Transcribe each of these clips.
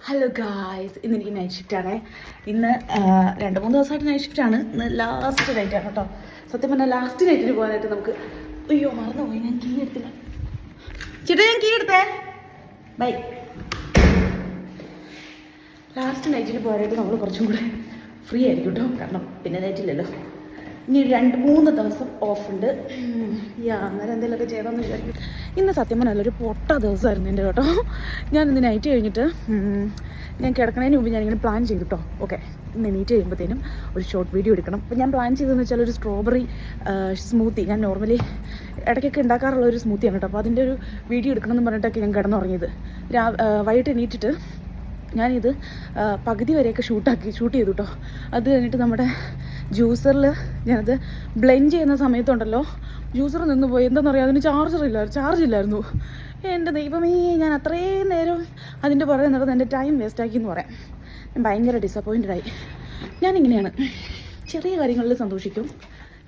Hello guys, ഇന്ന് എനിക്ക് night ഷിഫ്റ്റാണ്. ഇന്ന് 2-3 ദിവസമായിട്ട് നൈറ്റ് ഷിഫ്റ്റാണ്. ഇന്ന് ലാസ്റ്റ് നൈറ്റാണ് കേട്ടോ. സത്യം പറഞ്ഞാൽ ലാസ്റ്റ് നൈറ്റിന് പോകാനായിട്ട് നമുക്ക് മറന്നുപോയി. ഞാൻ കീ എടുത്തില്ല ചേട്ടാ, ഞാൻ കീ എടുത്തേ. ബൈ. ലാസ്റ്റ് നൈറ്റിന് പോകാനായിട്ട് നമ്മൾ കുറച്ചും കൂടെ ഫ്രീ ആയിരിക്കും കേട്ടോ. കാരണം പിന്നെ നൈറ്റില്ലല്ലോ. ഇനി 2-3 ദിവസം ഓഫുണ്ട്. അന്നേരം എന്തെങ്കിലുമൊക്കെ ചെയ്യണമെന്ന് വിചാരിക്കും. ഇന്ന് സത്യം പറഞ്ഞാൽ ഒരു പൊട്ട ദിവസമായിരുന്നു എൻ്റെ കേട്ടോ. ഞാനിന്ന് നൈറ്റ് കഴിഞ്ഞിട്ട് ഞാൻ കിടക്കണതിന് മുമ്പ് ഞാനിങ്ങനെ പ്ലാൻ ചെയ്തു കേട്ടോ. ഓക്കെ, ഇന്ന് എണീറ്റ് കഴിയുമ്പോഴത്തേനും ഒരു ഷോർട്ട് വീഡിയോ എടുക്കണം. അപ്പോൾ ഞാൻ പ്ലാൻ ചെയ്തതെന്ന് വെച്ചാൽ ഒരു സ്ട്രോബെറി സ്മൂത്തി. ഞാൻ നോർമലി ഇടയ്ക്കൊക്കെ ഉണ്ടാക്കാറുള്ള ഒരു സ്മൂത്തിയാണ് കേട്ടോ. അപ്പോൾ അതിൻ്റെ ഒരു വീഡിയോ എടുക്കണമെന്ന് പറഞ്ഞിട്ടൊക്കെ ഞാൻ കിടന്നുറങ്ങിയത്. വൈകിട്ട് എണീറ്റിട്ട് ഞാനിത് പകുതി വരെയൊക്കെ ഷൂട്ട് ചെയ്തു കേട്ടോ. അത് കഴിഞ്ഞിട്ട് നമ്മുടെ ജ്യൂസറിൽ ഞാനത് ബ്ലെൻഡ് ചെയ്യുന്ന സമയത്തുണ്ടല്ലോ, ജ്യൂസർ നിന്ന് പോയി. എന്താണെന്നറിയാം, അതിന് ചാർജ് ഇല്ലായിരുന്നു. എൻ്റെ ദൈവമേ, ഞാൻ അത്രയും നേരം അതിൻ്റെ പുറകെ നടന്ന് എൻ്റെ ടൈം വേസ്റ്റാക്കി എന്ന് പറയാം. ഞാൻ ഭയങ്കര ഡിസപ്പോയിൻറ്റഡായി. ഞാനിങ്ങനെയാണ്, ചെറിയ കാര്യങ്ങളിൽ സന്തോഷിക്കും,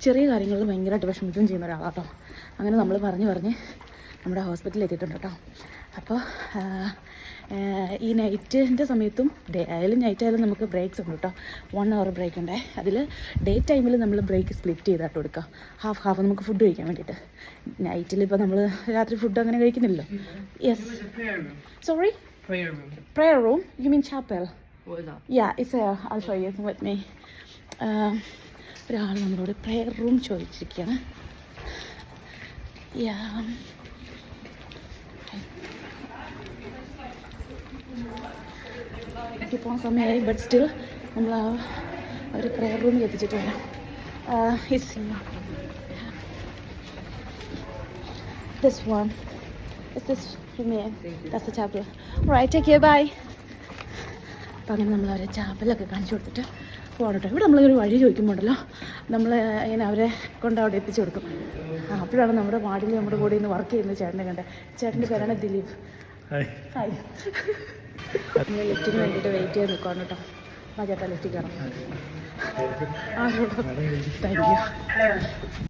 ചെറിയ കാര്യങ്ങളിൽ ഭയങ്കരമായിട്ട് വിഷമിക്കുകയും ചെയ്യുന്ന ഒരാളാട്ടോ. അങ്ങനെ നമ്മൾ പറഞ്ഞ് നമ്മുടെ ഹോസ്പിറ്റലിൽ എത്തിയിട്ടുണ്ട് കേട്ടോ. അപ്പോൾ ഈ നൈറ്റിൻ്റെ സമയത്തും ഡേ ആയാലും നൈറ്റ് ആയാലും നമുക്ക് ബ്രേക്സ് ഉണ്ട് കേട്ടോ. 1 hour ബ്രേക്ക് ഉണ്ട്. അതിൽ ഡേ ടൈമിൽ നമ്മൾ ബ്രേക്ക് സ്പ്ലിറ്റ് ചെയ്തിട്ട് കൊടുക്കുക. ഹാഫ് നമുക്ക് ഫുഡ് കഴിക്കാൻ വേണ്ടിയിട്ട്. നൈറ്റിൽ ഇപ്പോൾ നമ്മൾ രാത്രി ഫുഡ് അങ്ങനെ കഴിക്കുന്നില്ലല്ലോ. Yes, sorry, prayer room. You mean chapel? What is that? Yeah, it's I'll show you with me. ഒരാൾ നമ്മളോട് പ്രയർ റൂം ചോദിച്ചിരിക്കുകയാണ്. എനിക്ക് പോകാൻ സമയമായി, ബട്ട് സ്റ്റിൽ നമ്മൾ ആ ഒരു പ്രയർ റൂമിൽ എത്തിച്ചിട്ട് വരാം. This one. Is this for me? That's the chapel. Right, take care, bye. അപ്പോൾ അങ്ങനെ നമ്മൾ അവരെ ചാപ്പലൊക്കെ കാണിച്ചു കൊടുത്തിട്ട് പോകണം കേട്ടോ. ഇവിടെ നമ്മളൊരു വഴി ചോദിക്കുമ്പോൾ ഉണ്ടല്ലോ, നമ്മൾ ഇങ്ങനെ അവരെ കൊണ്ട് അവിടെ എത്തിച്ചു കൊടുക്കും. അപ്പോഴാണ് നമ്മുടെ വാർഡിൽ നമ്മുടെ കൂടെ ഇന്ന് വർക്ക് ചെയ്യുന്ന ചേട്ടനെ കണ്ടത്. ചേട്ടൻ്റെ പേരാണ് ദിലീപ്. ഹായ്. നമ്മൾ ലിഫ്റ്റിന് വേണ്ടിയിട്ട് വെയിറ്റ് ചെയ്ത് നിൽക്കുകയാണ് കേട്ടോ. ആ ചേട്ടാ, ലിഫ്റ്റിൽ കയറാം. Thank you.